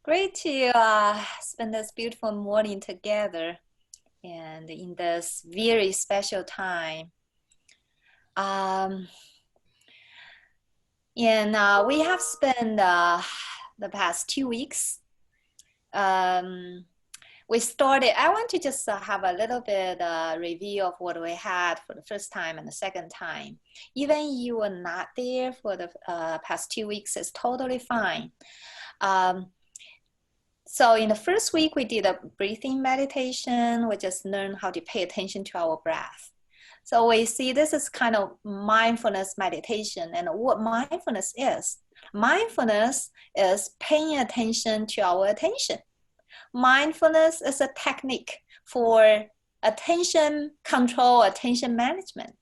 Great to spend this beautiful morning together and in this very special time. Um, and we have spent the past 2 weeks. Um, I want to just have a little bit review of what we had for the first time and the second time. Even you were not there for the past 2 weeks, it's totally fine. Um, So in the first week, we did a breathing meditation. We just learned how to pay attention to our breath. So we see this is kind of mindfulness meditation. And what mindfulness is? Mindfulness is paying attention to our attention. Mindfulness is a technique for attention control, attention management.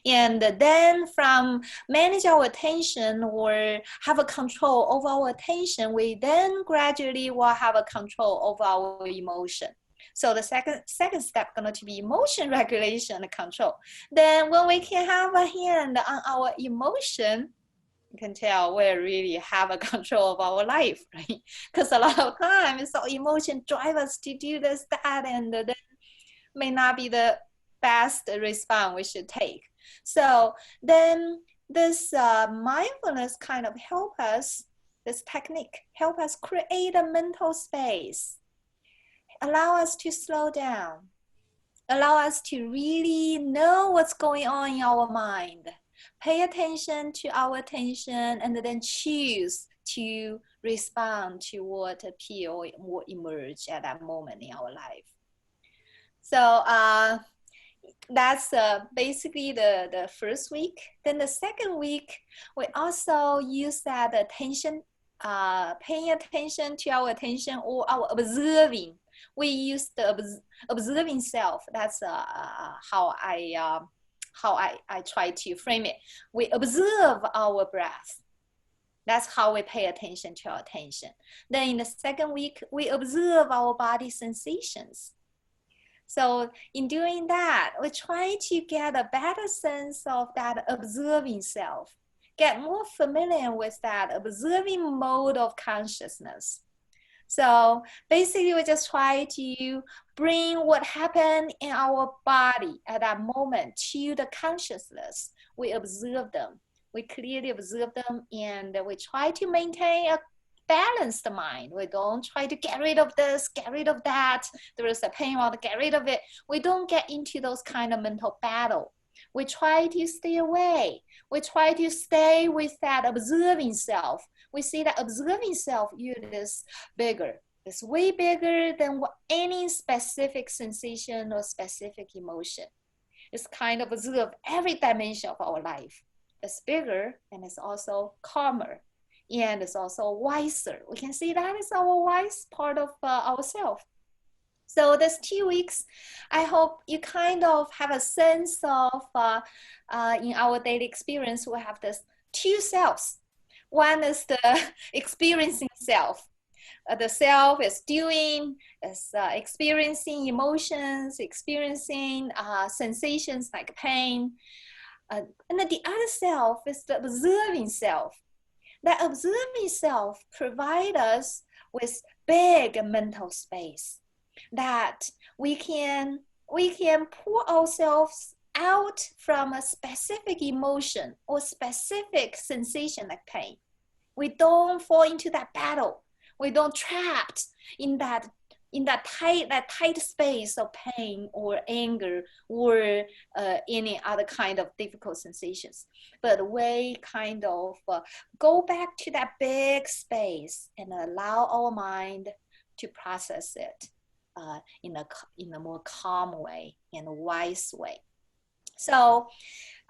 And then from manage our attention or have a control over our attention, we then gradually will have a control over our emotion. So the second step going to be emotion regulation and control. Then when we can have a hand on our emotion, you can tell we really have a control of our life, right? Because a lot of times our emotion drive us to do this, that, and then may not be the best response we should take. So then this mindfulness kind of help us, this technique help us create a mental space, allow us to slow down, allow us to really know what's going on in our mind, pay attention to our attention, and then choose to respond to what appear or what emerge at that moment in our life. So that's basically the first week. Then the second week, we also use that attention, paying attention to our attention or our observing. We use the observing self. That's how I try to frame it. We observe our breath. That's how we pay attention to our attention. Then in the second week, we observe our body sensations. So in doing that, we try to get a better sense of that observing self, get more familiar with that observing mode of consciousness. So basically, we just try to bring what happened in our body at that moment to the consciousness. We observe them. We clearly observe them, and we try to maintain a balanced mind. We don't try to get rid of this, get rid of that. There is a pain, I want to get rid of it. We don't get into those kind of mental battle. We try to stay away. We try to stay with that observing self. We see that observing self is bigger. It's way bigger than any specific sensation or specific emotion. It's kind of observe every dimension of our life. It's bigger and it's also calmer and it's also wiser. We can see that is our wise part of ourselves. So this 2 weeks, I hope you kind of have a sense of, in our daily experience, we have this two selves. One is the experiencing self. The self is doing, is experiencing emotions, experiencing sensations like pain. And then the other self is the observing self. That observing self provides us with big mental space that we can pull ourselves out from a specific emotion or specific sensation like pain. We don't fall into that battle. We don't trapped in that tight space of pain or anger or any other kind of difficult sensations. But we kind of go back to that big space and allow our mind to process it in a more calm way and a wise way. So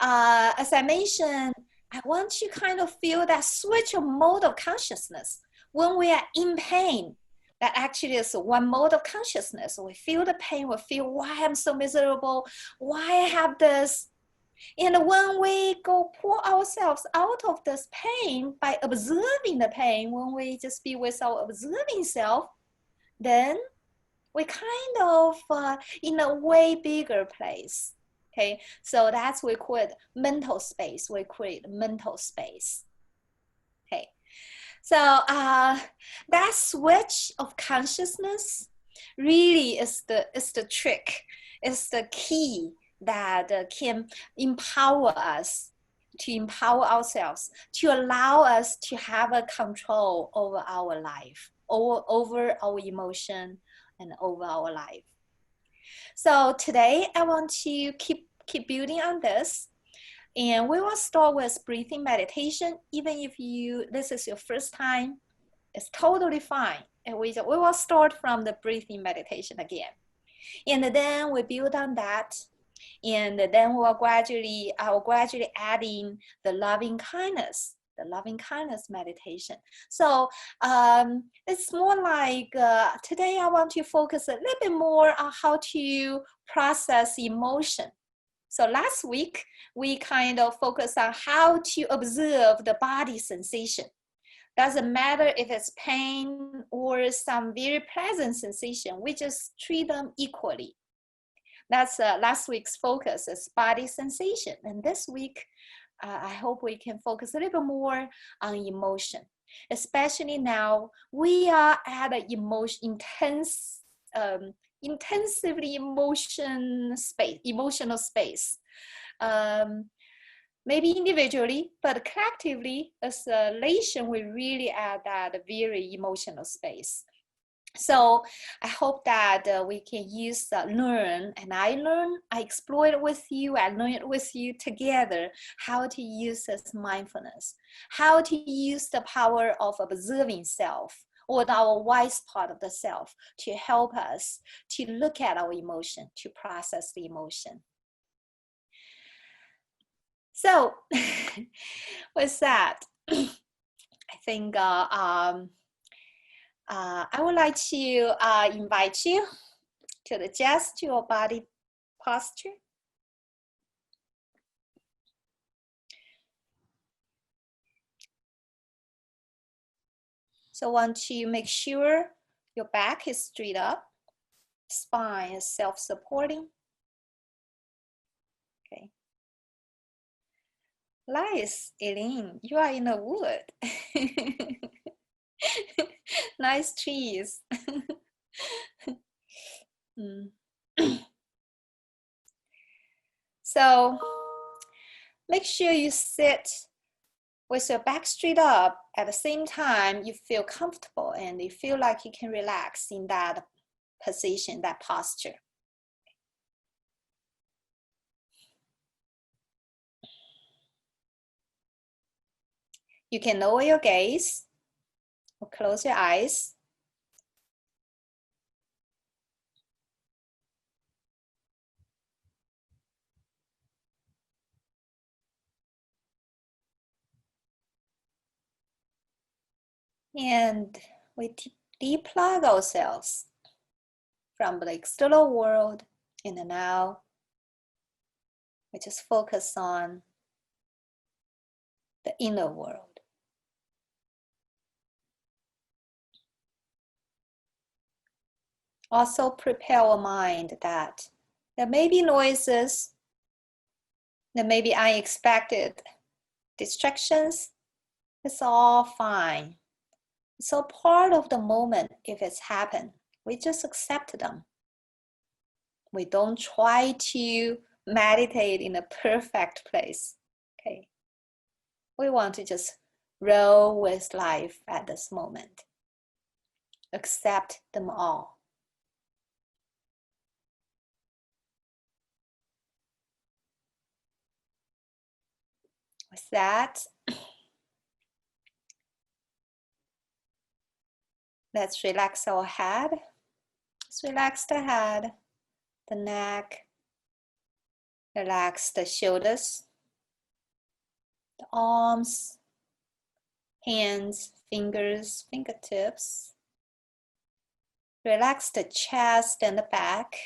as I mentioned, I want to kind of feel that switch of mode of consciousness when we are in pain. That actually is one mode of consciousness. We feel the pain, we feel why I'm so miserable, why I have this. And when we go pull ourselves out of this pain by observing the pain, when we just be with our observing self, then we kind of in a way bigger place. Okay, so that's we call it mental space. We create mental space. Okay, So that switch of consciousness really is the trick, is the key that can empower us, to empower ourselves, to allow us to have a control over our life, over our emotion, and over our life. So today I want to keep building on this. And we will start with breathing meditation. Even if this is your first time, it's totally fine. And we will start from the breathing meditation again. And then we build on that. And then I will gradually add in the loving kindness meditation. So it's more like today I want to focus a little bit more on how to process emotion. So last week, we kind of focused on how to observe the body sensation. Doesn't matter if it's pain or some very pleasant sensation, we just treat them equally. That's last week's focus, is body sensation. And this week, I hope we can focus a little bit more on emotion. Especially now, we are at an intensively emotional space. Maybe individually, but collectively, as a nation, we really at that very emotional space. So I hope that we can learn, and I explore it with you, I learn it with you together, how to use this mindfulness, how to use the power of observing self, or our wise part of the self, to help us to look at our emotion, to process the emotion. So with that, I think I would like to invite you to adjust your body posture. So want to make sure your back is straight up, spine is self-supporting. Okay. Nice, Eileen, you are in the wood. Nice trees. So make sure you sit with your back straight up. At the same time, you feel comfortable and you feel like you can relax in that position, that posture. You can lower your gaze or close your eyes. And we deplug ourselves from the external world in the now. We just focus on the inner world. Also prepare our mind that there may be noises, there may be unexpected distractions. It's all fine. It's all part of the moment if it's happened. We just accept them. We don't try to meditate in a perfect place. Okay. We want to just roll with life at this moment. Accept them all. With that, let's relax our head. Let's relax the head, the neck, relax the shoulders, the arms, hands, fingers, fingertips. Relax the chest and the back.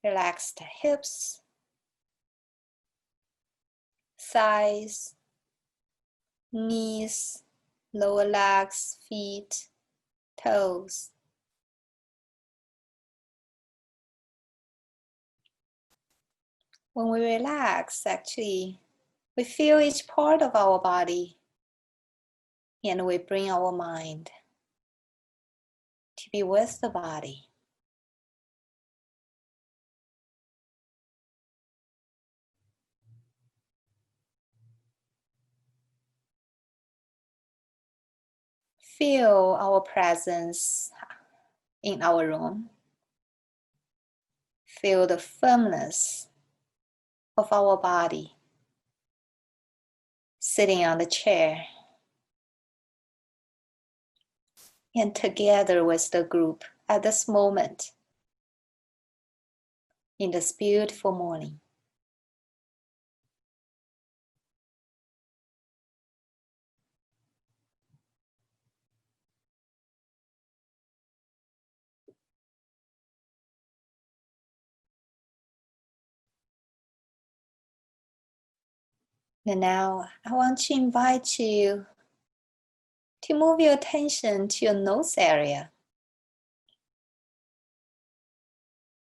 Relax the hips, thighs, knees, lower legs, feet, toes. When we relax, actually, We feel each part of our body, and we bring our mind to be with the body. Feel our presence in our room. Feel the firmness of our body sitting on the chair. And together with the group at this moment, in this beautiful morning. And now I want to invite you to move your attention to your nose area.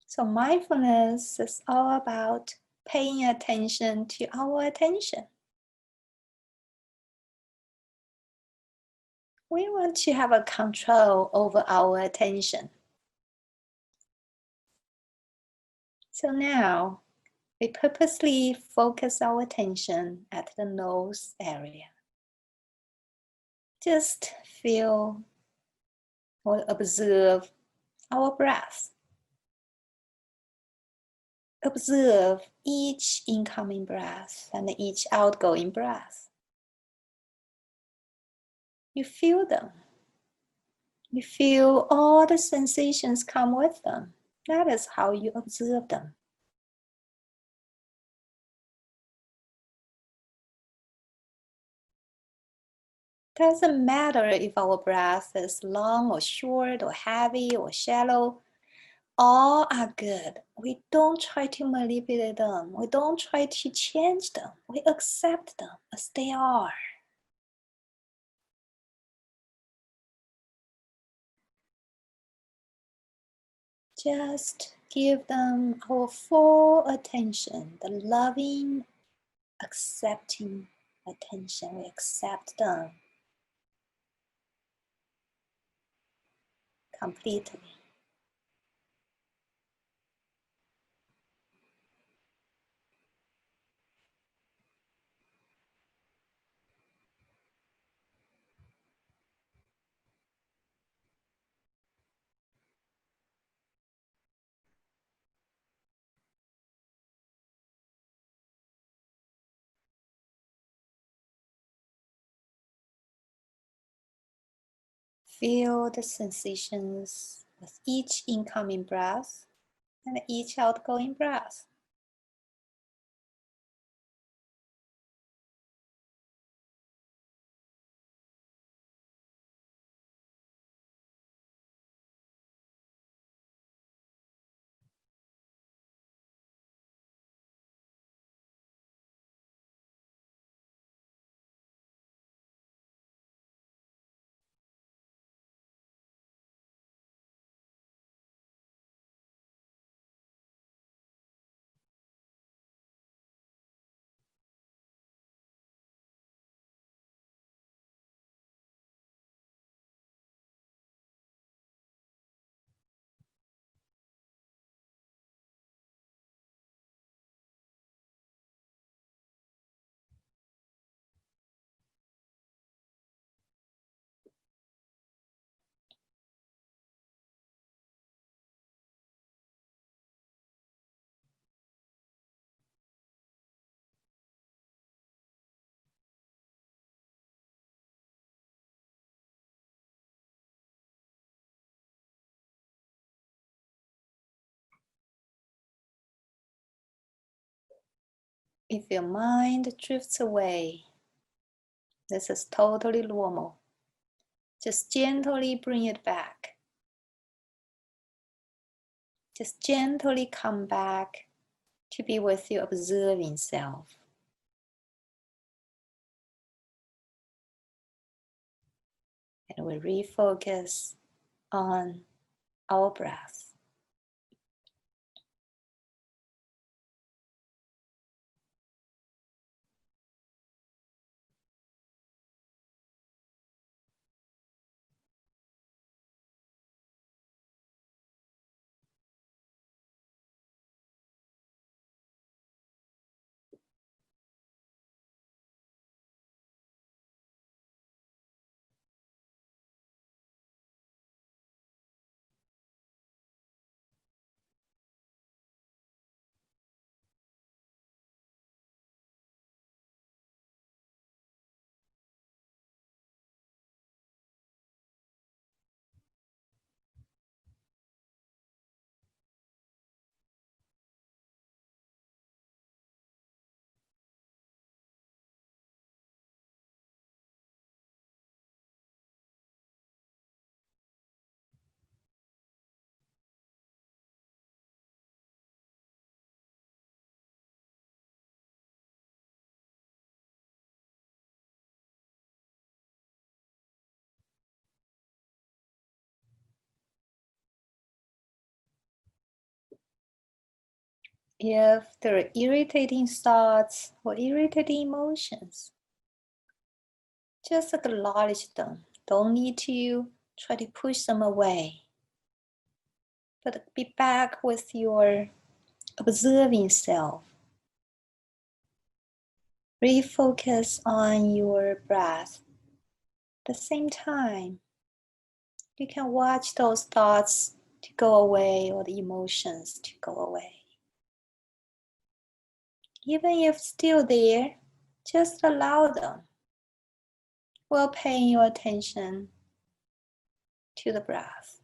So mindfulness is all about paying attention to our attention. We want to have a control over our attention. So now we purposely focus our attention at the nose area. Just feel or observe our breath. Observe each incoming breath and each outgoing breath. You feel them. You feel all the sensations come with them. That is how you observe them. Doesn't matter if our breath is long or short or heavy or shallow. All are good. We don't try to manipulate them. We don't try to change them. We accept them as they are. Just give them our full attention, the loving, accepting attention. We accept them completely. Feel the sensations with each incoming breath and each outgoing breath. If your mind drifts away, this is totally normal. Just gently bring it back. Just gently come back to be with your observing self. And we refocus on our breath. If there are irritating thoughts or irritating emotions, just acknowledge them. Don't need to try to push them away, but be back with your observing self. Refocus on your breath. At the same time, you can watch those thoughts to go away or the emotions to go away. Even if still there, just allow them while paying your attention to the breath.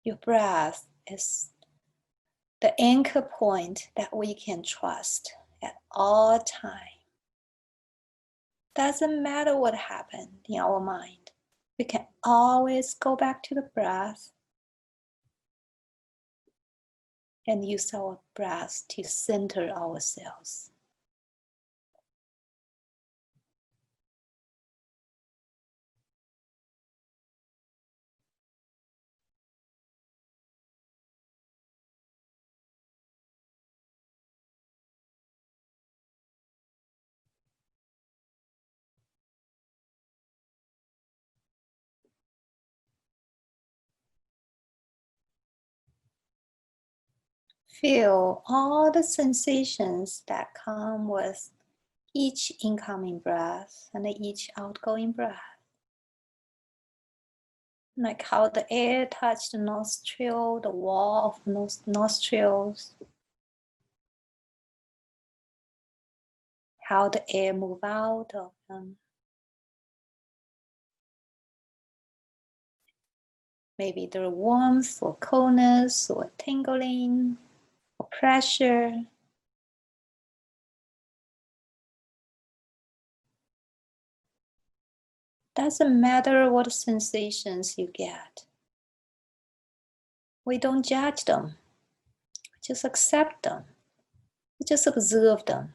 Your breath is the anchor point that we can trust at all times. Doesn't matter what happened in our mind. We can always go back to the breath and use our breath to center ourselves. Feel all the sensations that come with each incoming breath and each outgoing breath. Like how the air touched the nostril, the wall of nostrils. How the air moves out of them. Maybe there warmth or coldness or tingling or pressure. Doesn't matter what sensations you get. We don't judge them. Just accept them. Just observe them.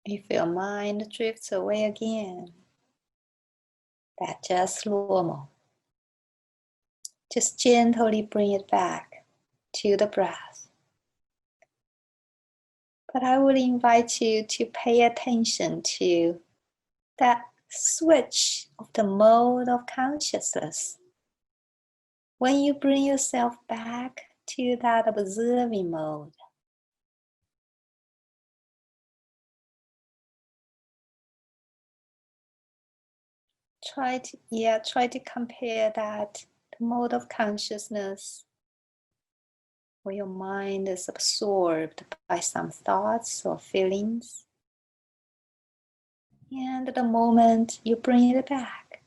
If your mind drifts away again, that's just normal. Just gently bring it back to the breath. But I would invite you to pay attention to that switch of the mode of consciousness. When you bring yourself back to that observing mode, try to compare that the mode of consciousness where your mind is absorbed by some thoughts or feelings. And the moment you bring it back,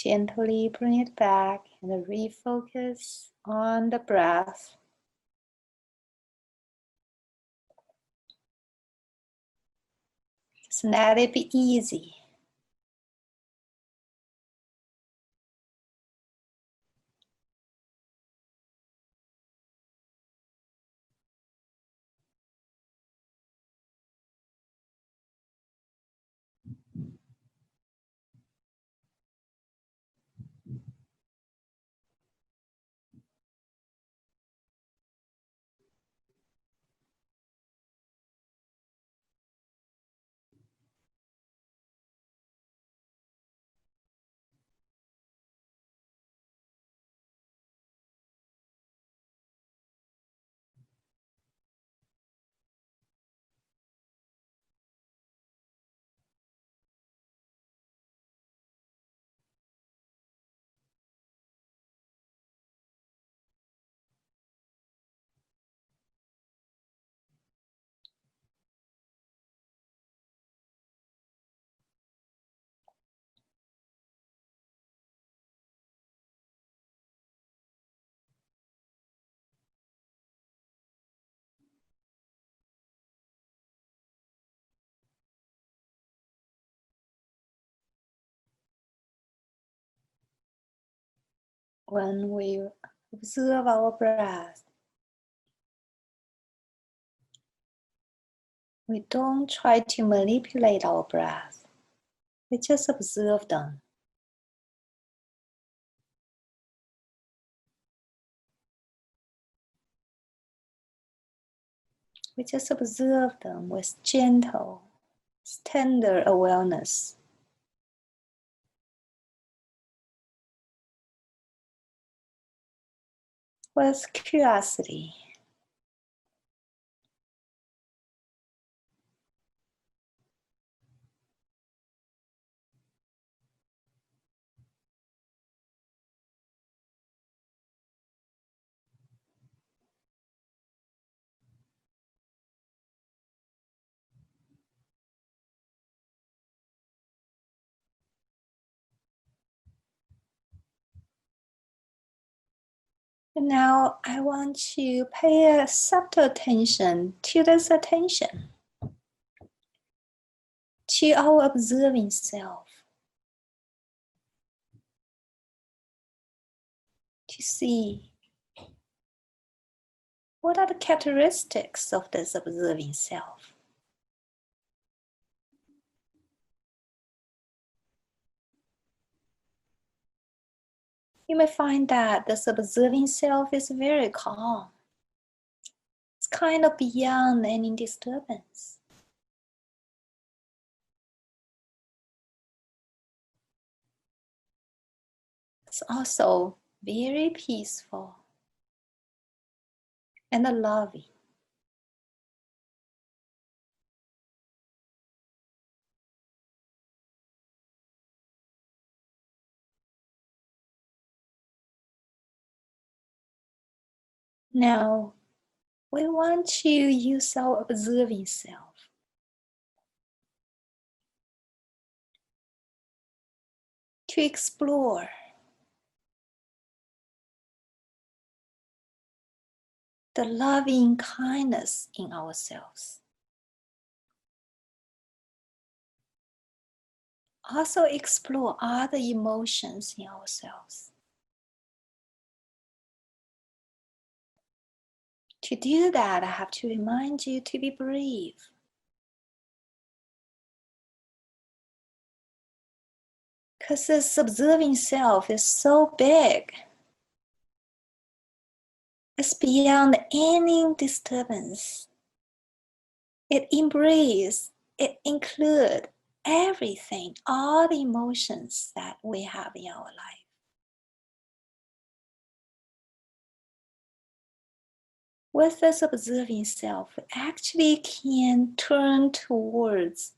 gently bring it back and refocus on the breath. Just let it be easy. when we observe our breath, we don't try to manipulate our breath. We just observe them. We just observe them with gentle, tender awareness. With curiosity. And now I want to pay a subtle attention to this attention, to our observing self, to see what are the characteristics of this observing self. You may find that this observing self is very calm. It's kind of beyond any disturbance. It's also very peaceful and loving. Now, we want to use our observing self to explore the loving kindness in ourselves. Also explore other emotions in ourselves. To do that, I have to remind you to be brave. Because this observing self is so big. It's beyond any disturbance. It embraces, it includes everything, all the emotions that we have in our life. With this observing self, we actually can turn towards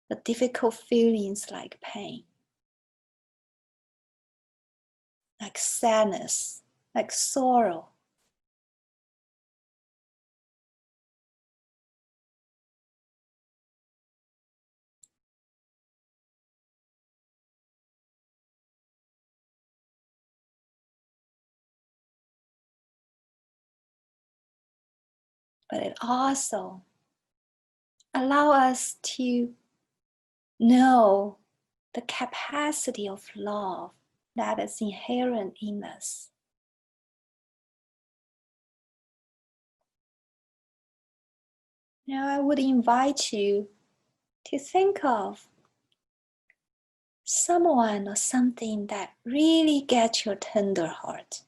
the difficult feelings like pain, like sadness, like sorrow. But it also allows us to know the capacity of love that is inherent in us. Now I would invite you to think of someone or something that really gets your tender heart.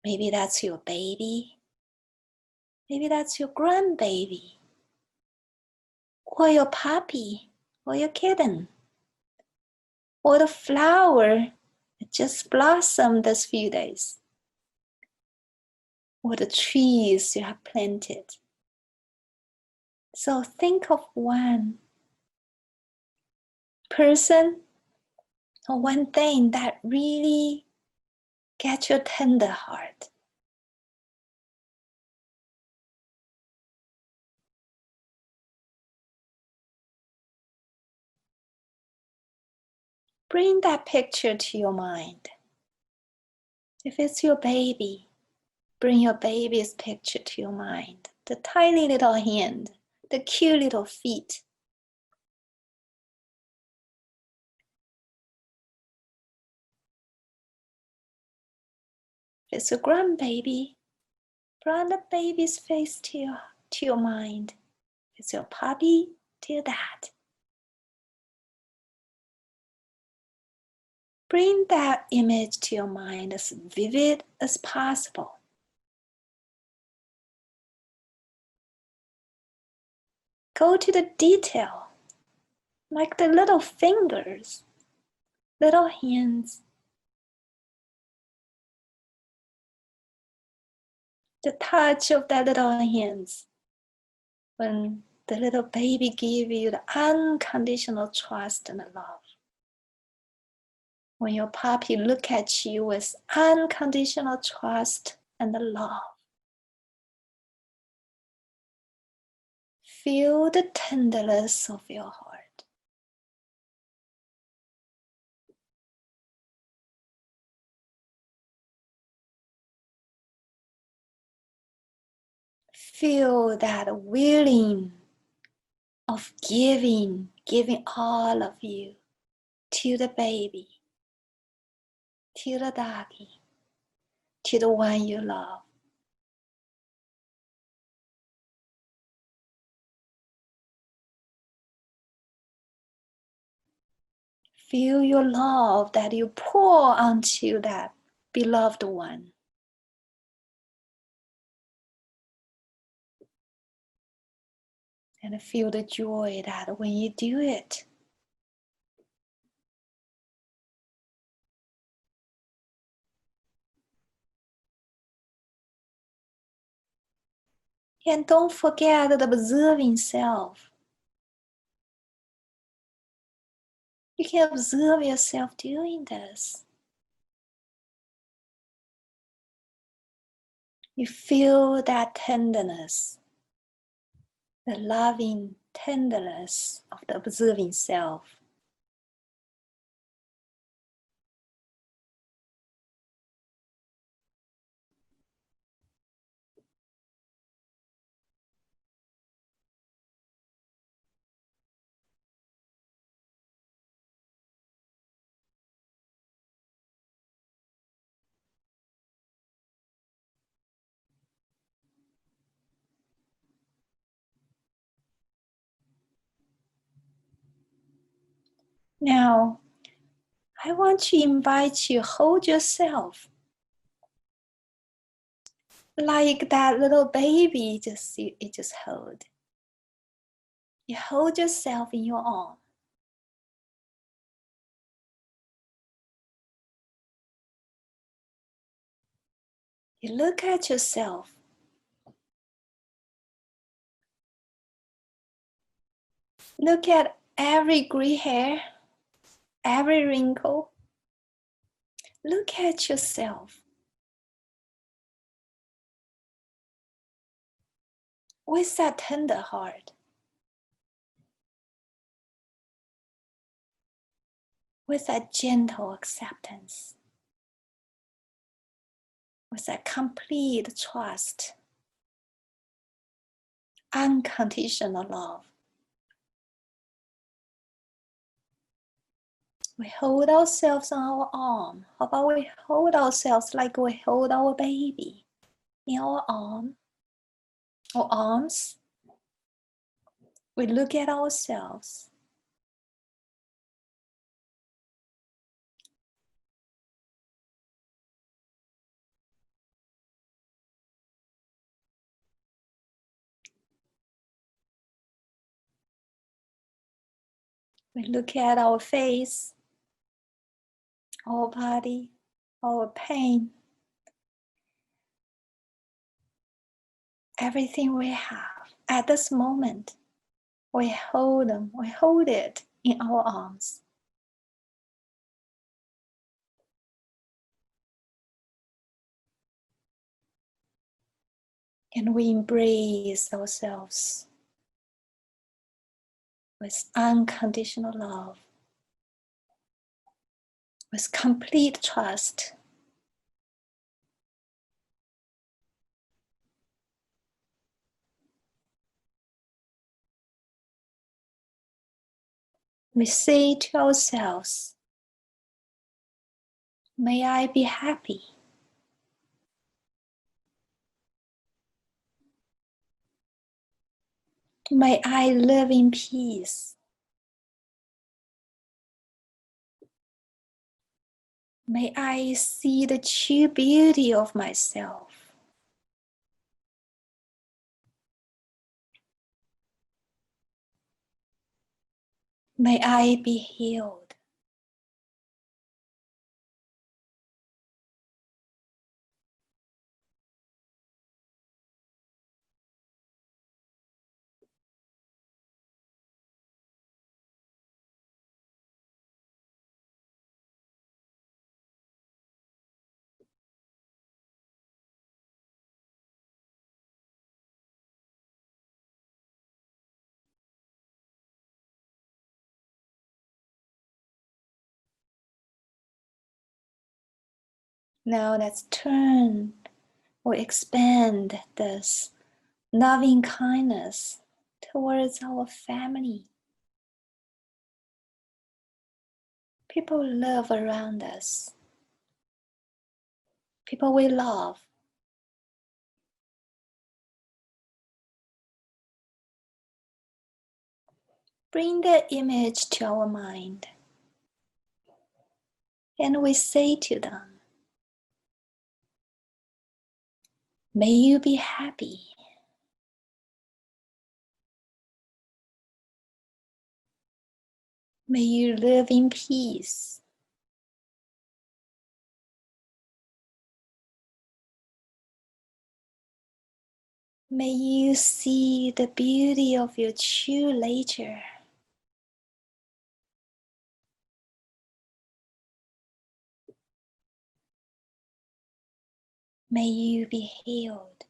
Maybe that's your baby. Maybe that's your grandbaby. Or your puppy, or your kitten. Or the flower that just blossomed this few days. Or the trees you have planted. So think of one person or one thing that really gets your tender heart. Bring that picture to your mind. If it's your baby, bring your baby's picture to your mind. The tiny little hand, the cute little feet. It's a grandbaby. Bring the baby's face to your mind. It's your puppy to your dad. Bring that image to your mind as vivid as possible. Go to the detail, like the little fingers, little hands, the touch of the little hands when the little baby gives you the unconditional trust and love. When your puppy look at you with unconditional trust and love. Feel the tenderness of your heart. Feel that willing of giving all of you to the baby, to the doggy, to the one you love. Feel your love that you pour onto that beloved one. And feel the joy that when you do it, and don't forget the observing self. You can observe yourself doing this. You feel that tenderness, the loving tenderness of the observing self. Now, I want to invite you to hold yourself like that little baby you just hold. You hold yourself in your arm. You look at yourself. Look at every gray hair, every wrinkle. Look at yourself with that tender heart, with that gentle acceptance, with that complete trust, unconditional love. We hold ourselves on our arm. How about we hold ourselves like we hold our baby in our arm, or arms? We look at ourselves. We look at our face, our body, our pain, everything we have at this moment. We hold them, we hold it in our arms. And we embrace ourselves with unconditional love, with complete trust. We say to ourselves, may I be happy. May I live in peace. May I see the true beauty of myself. May I be healed. Now let's turn or expand this loving kindness towards our family. People live around us. People we love. Bring their image to our mind. And we say to them, may you be happy. May you live in peace. May you see the beauty of your true nature. May you be healed.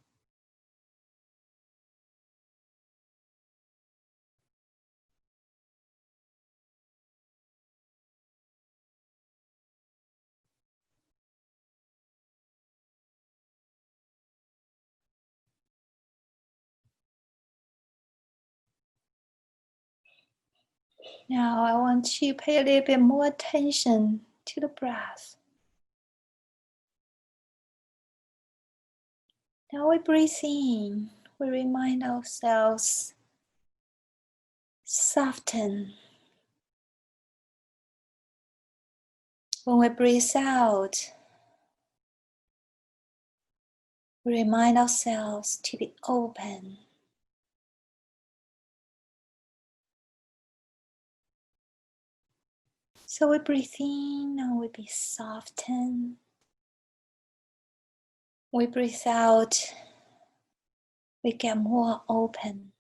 Now I want you to pay a little bit more attention to the breath. Now we breathe in. We remind ourselves, soften. When we breathe out, we remind ourselves to be open. So we breathe in and we be softened. We breathe out, we get more open.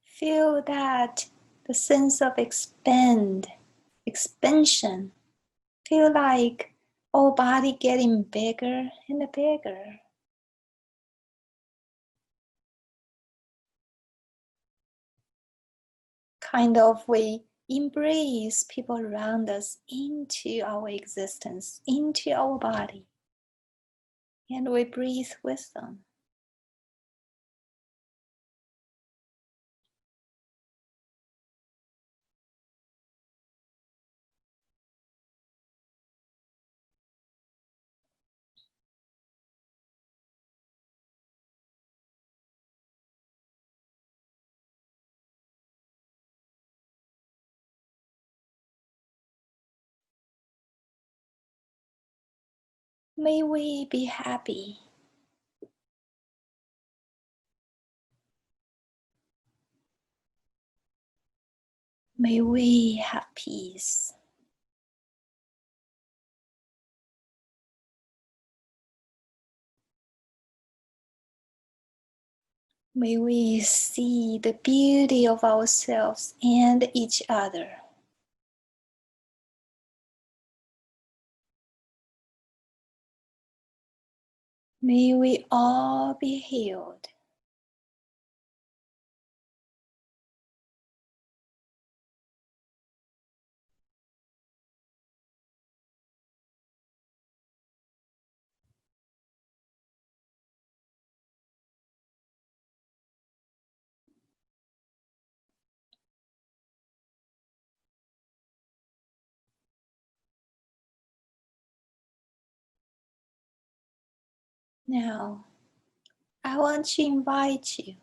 Feel that the sense of expansion. Feel like our body getting bigger and bigger. Kind of we embrace people around us into our existence, into our body. And we breathe with them. May we be happy. May we have peace. May we see the beauty of ourselves and each other. May we all be healed. Now, I want to invite you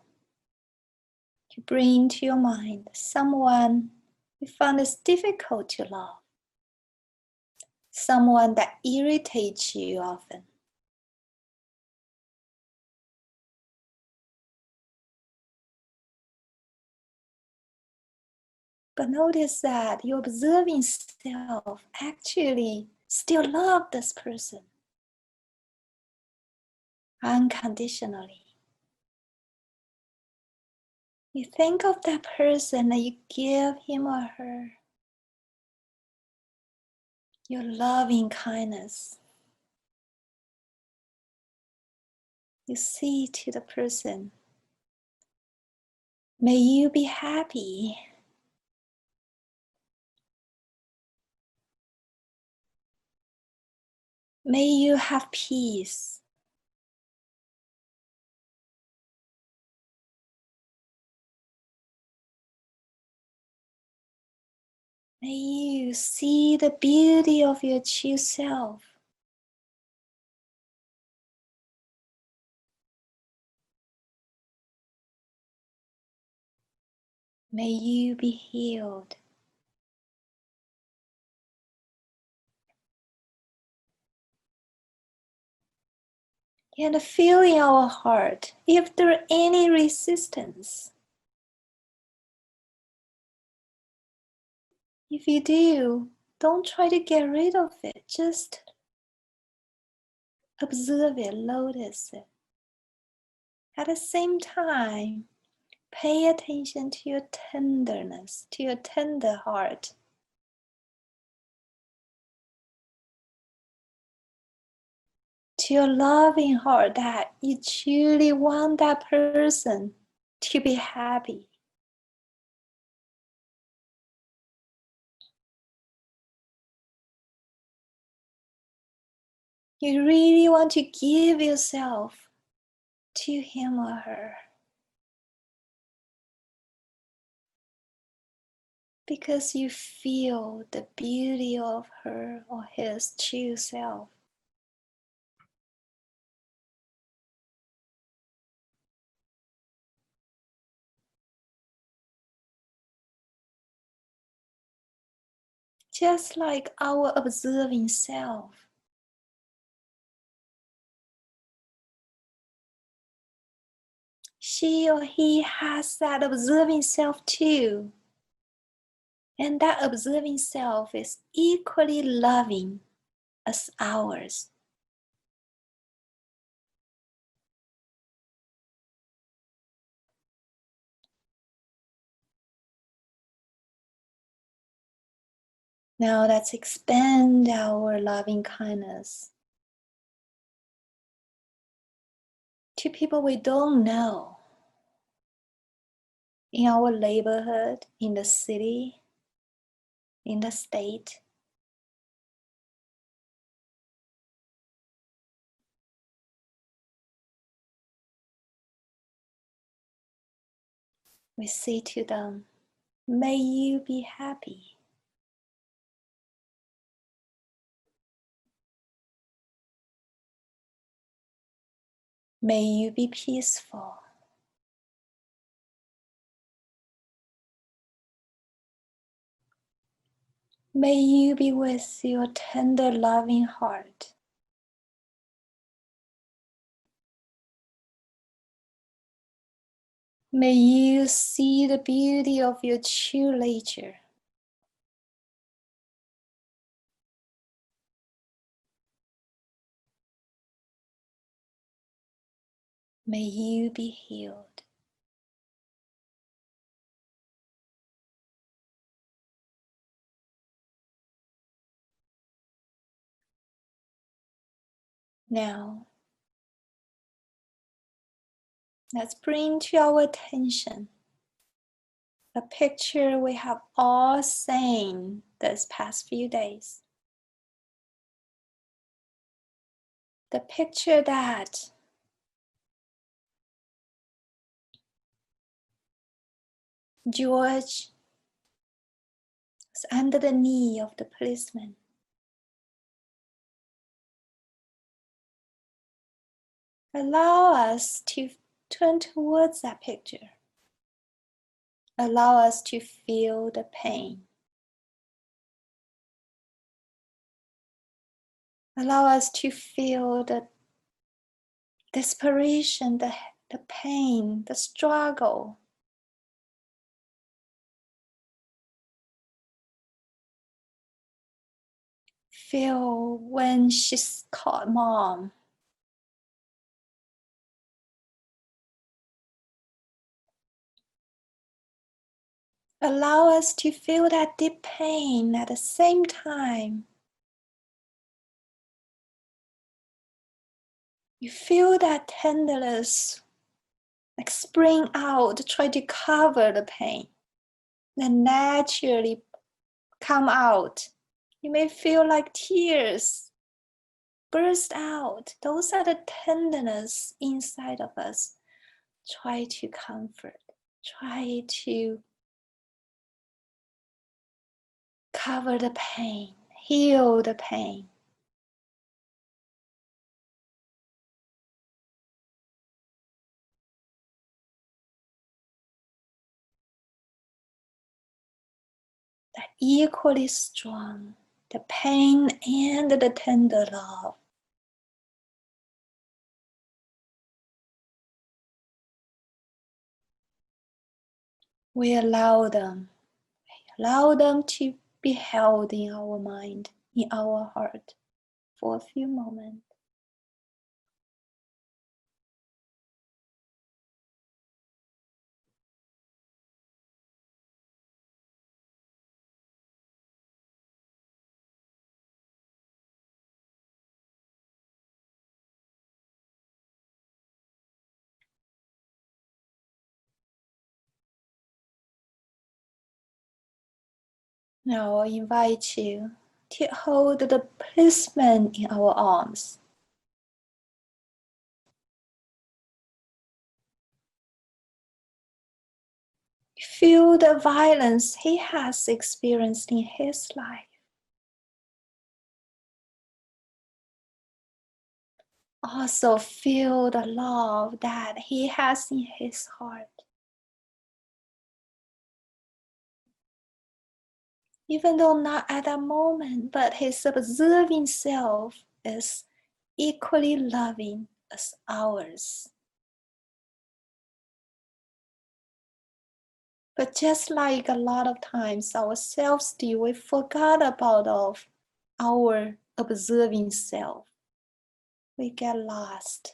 to bring to your mind someone you found it difficult to love, someone that irritates you often. But notice that your observing self actually still loves this person unconditionally. You think of that person and you give him or her your loving kindness. You say to the person, may you be happy. May you have peace. May you see the beauty of your true self. May you be healed. And feel in our heart if there is any resistance. If you do, don't try to get rid of it. Just observe it, notice it. At the same time, pay attention to your tenderness, to your tender heart. To your loving heart that you truly want that person to be happy. You really want to give yourself to him or her. Because you feel the beauty of her or his true self. Just like our observing self. She or he has that observing self too. And that observing self is equally loving as ours. Now let's expand our loving kindness to people we don't know. In our neighborhood, in the city, in the state. We say to them, may you be happy. May you be peaceful. May you be with your tender, loving heart. May you see the beauty of your true nature. May you be healed. Now, let's bring to our attention a picture we have all seen this past few days. The picture that George was under the knee of the policeman. Allow us to turn towards that picture. Allow us to feel the pain. Allow us to feel the desperation, the pain, the struggle. Feel when she's called mom. Allow us to feel that deep pain at the same time. You feel that tenderness like spring out, try to cover the pain, then naturally come out. You may feel like tears burst out. Those are the tenderness inside of us. Try to comfort, try to cover the pain, heal the pain. That equally strong, the pain and the tender love. We allow them to be held in our mind, in our heart for a few moments. Now I invite you to hold the policeman in our arms. Feel the violence he has experienced in his life. Also feel the love that he has in his heart. Even though not at that moment, but his observing self is equally loving as ours. But just like a lot of times ourselves do, we forgot about our observing self. We get lost.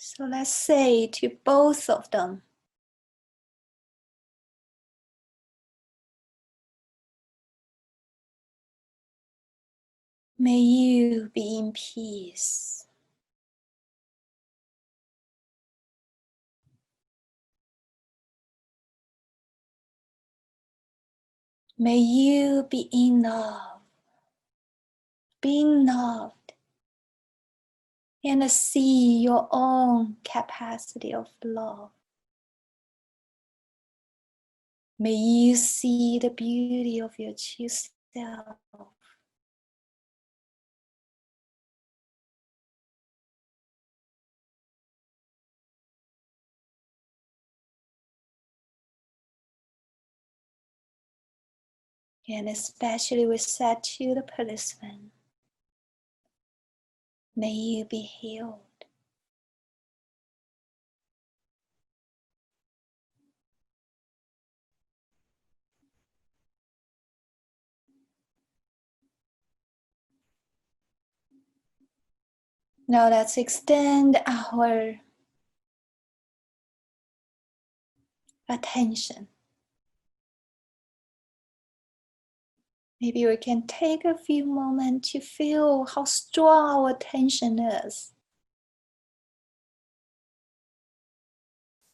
So let's say to both of them, may you be in peace. May you be in love, being loved, and see your own capacity of love. May you see the beauty of your true self. And especially we said to the policeman, may you be healed. Now let's extend our attention. Maybe we can take a few moments to feel how strong our attention is.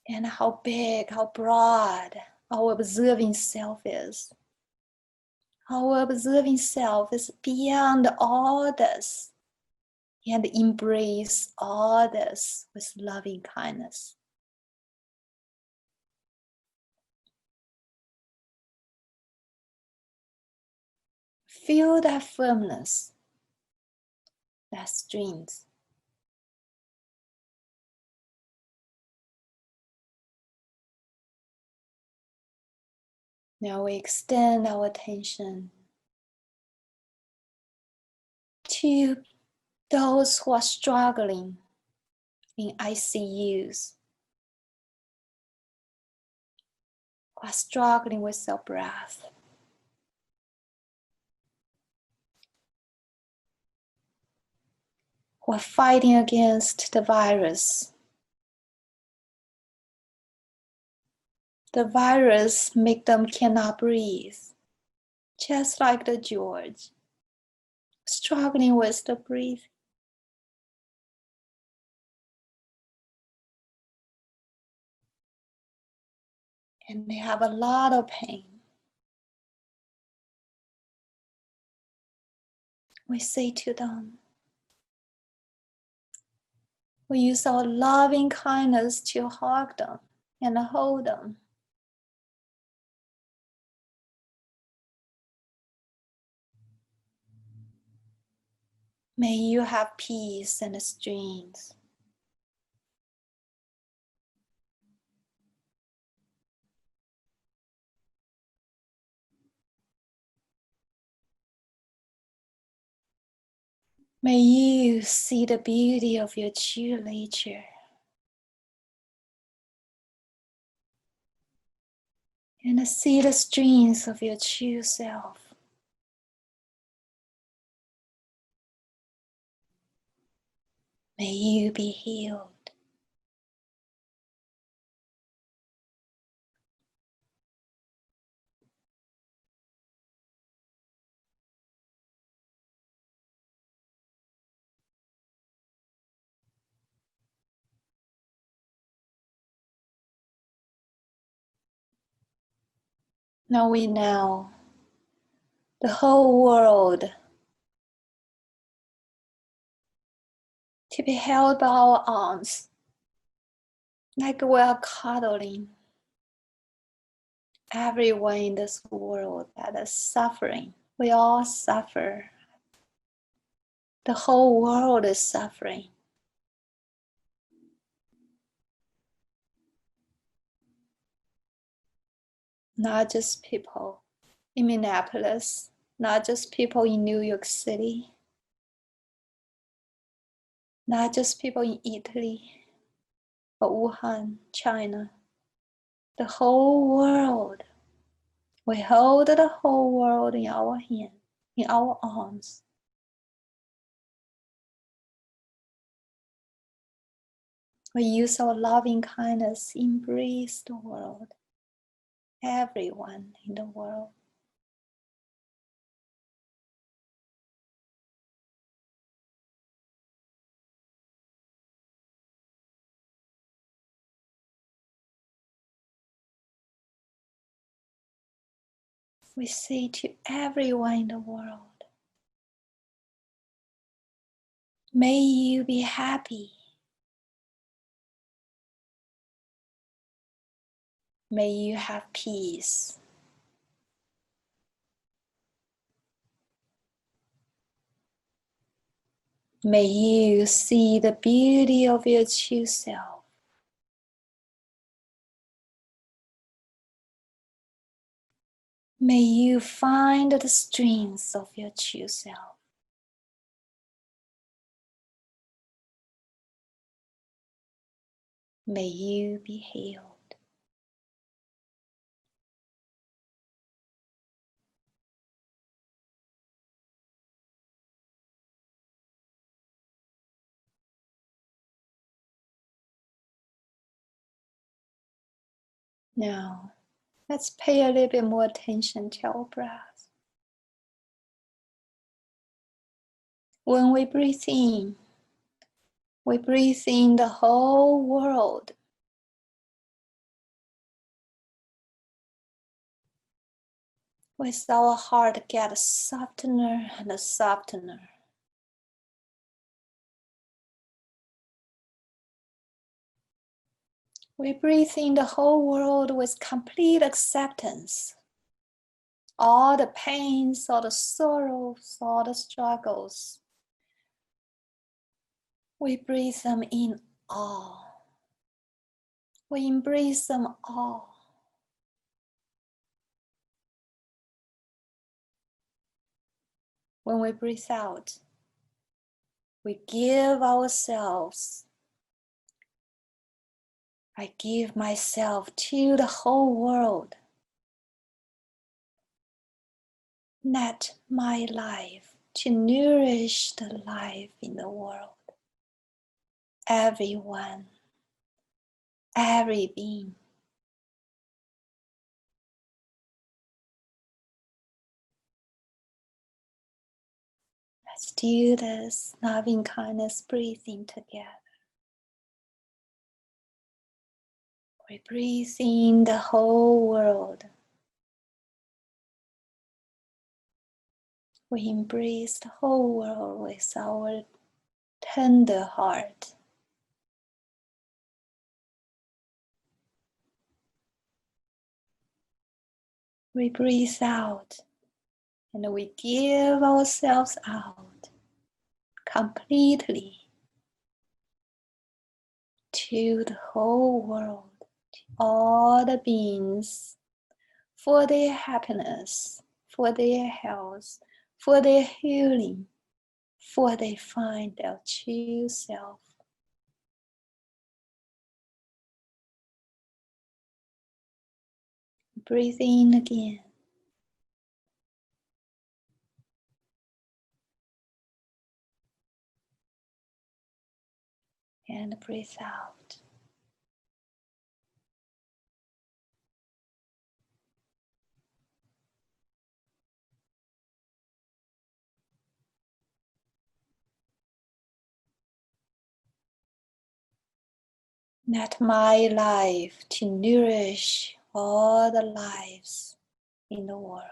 And how big, how broad our observing self is. Our observing self is beyond all this and embrace all this with loving kindness. Feel that firmness, that strength. Now we extend our attention to those who are struggling in ICUs, who are struggling with their breath. Who are fighting against the virus. The virus make them cannot breathe, just like the George, struggling with the breathing. And they have a lot of pain. We say to them, we use our loving kindness to hug them and hold them. May you have peace and strength. May you see the beauty of your true nature. And see the strength of your true self. May you be healed. Now we know the whole world to be held by our arms, like we are cuddling everyone in this world that is suffering. We all suffer. The whole world is suffering. Not just people in Minneapolis, not just people in New York City, not just people in Italy or Wuhan, China. The whole world. We hold the whole world in our hand, in our arms. We use our loving kindness, embrace the world, everyone in the world. We say to everyone in the world, may you be happy. May you have peace. May you see the beauty of your true self. May you find the strength of your true self. May you be healed. Now, let's pay a little bit more attention to our breath. When we breathe in the whole world. With our heart get softer and softer. We breathe in the whole world with complete acceptance, all the pains, all the sorrows, all the struggles. We breathe them in all. We embrace them all. When we breathe out, we give ourselves. I give myself to the whole world. Let my life to nourish the life in the world. Everyone, every being. Let's do this loving kindness breathing together. We breathe in the whole world. We embrace the whole world with our tender heart. We breathe out and we give ourselves out completely to the whole world, to all the beings, for their happiness, for their health, for their healing, for they find their true self. Breathe in again. And breathe out. Let my life to nourish all the lives in the world.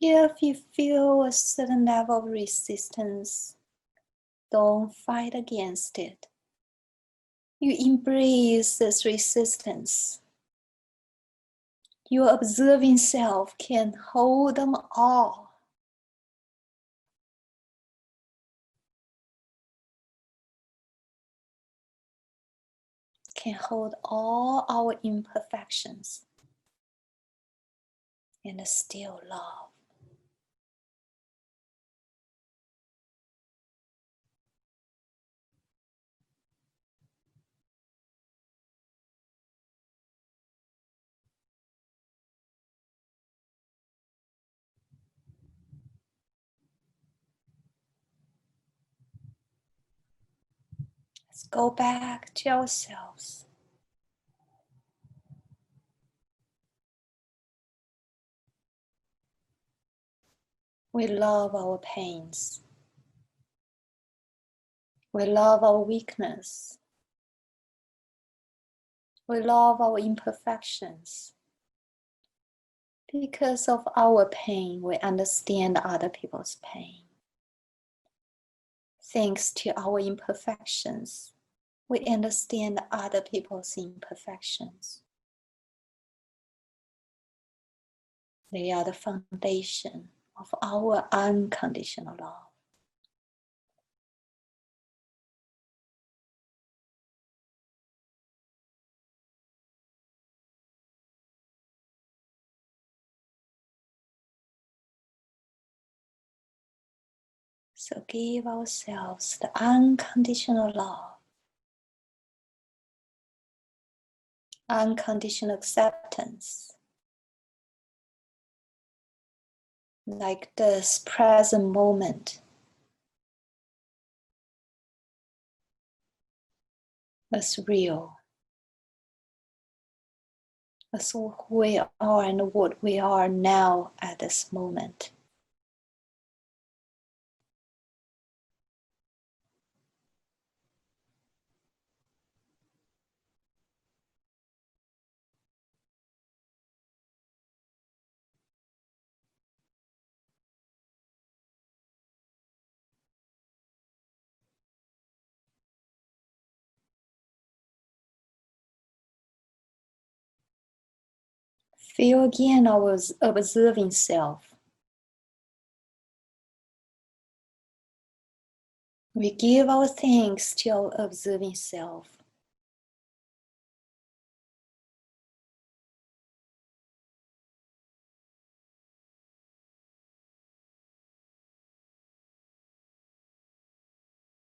If you feel a certain level of resistance, don't fight against it. You embrace this resistance. Your observing self can hold them all. Can hold all our imperfections and still love. Let's go back to ourselves. We love our pains. We love our weakness. We love our imperfections. Because of our pain, we understand other people's pain. Thanks to our imperfections, we understand other people's imperfections. They are the foundation of our unconditional love. So give ourselves the unconditional love, unconditional acceptance, like this present moment, as real, as who we are and what we are now at this moment. Feel again our observing self. We give our thanks to our observing self.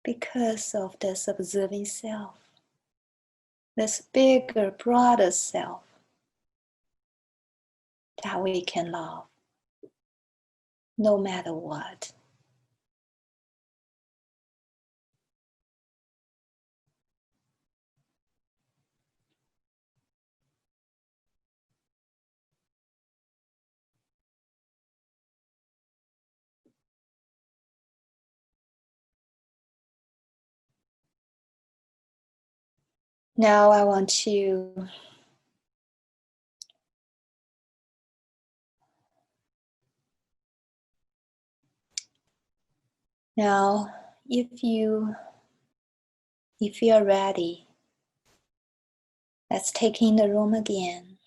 Because of this observing self, this bigger, broader self that we can love no matter what. Now I want to if you are ready, let's take in the room again.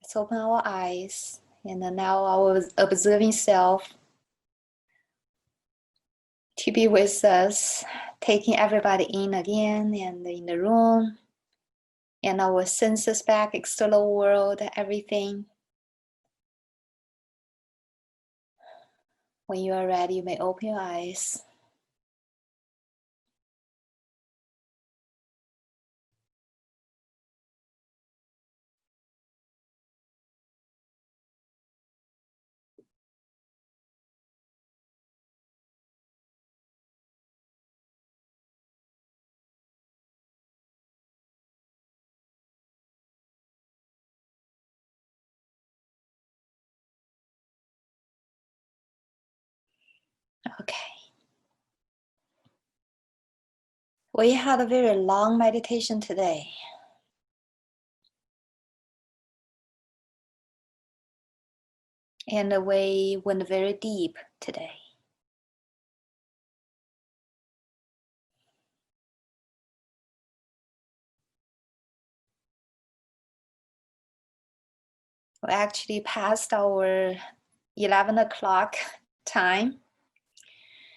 Let's open our eyes, and now our observing self to be with us, taking everybody in again and in the room, and our senses back, external world, everything. When you are ready, you may open your eyes. Okay. We had a very long meditation today. And we went very deep today. We actually passed our 11 o'clock time.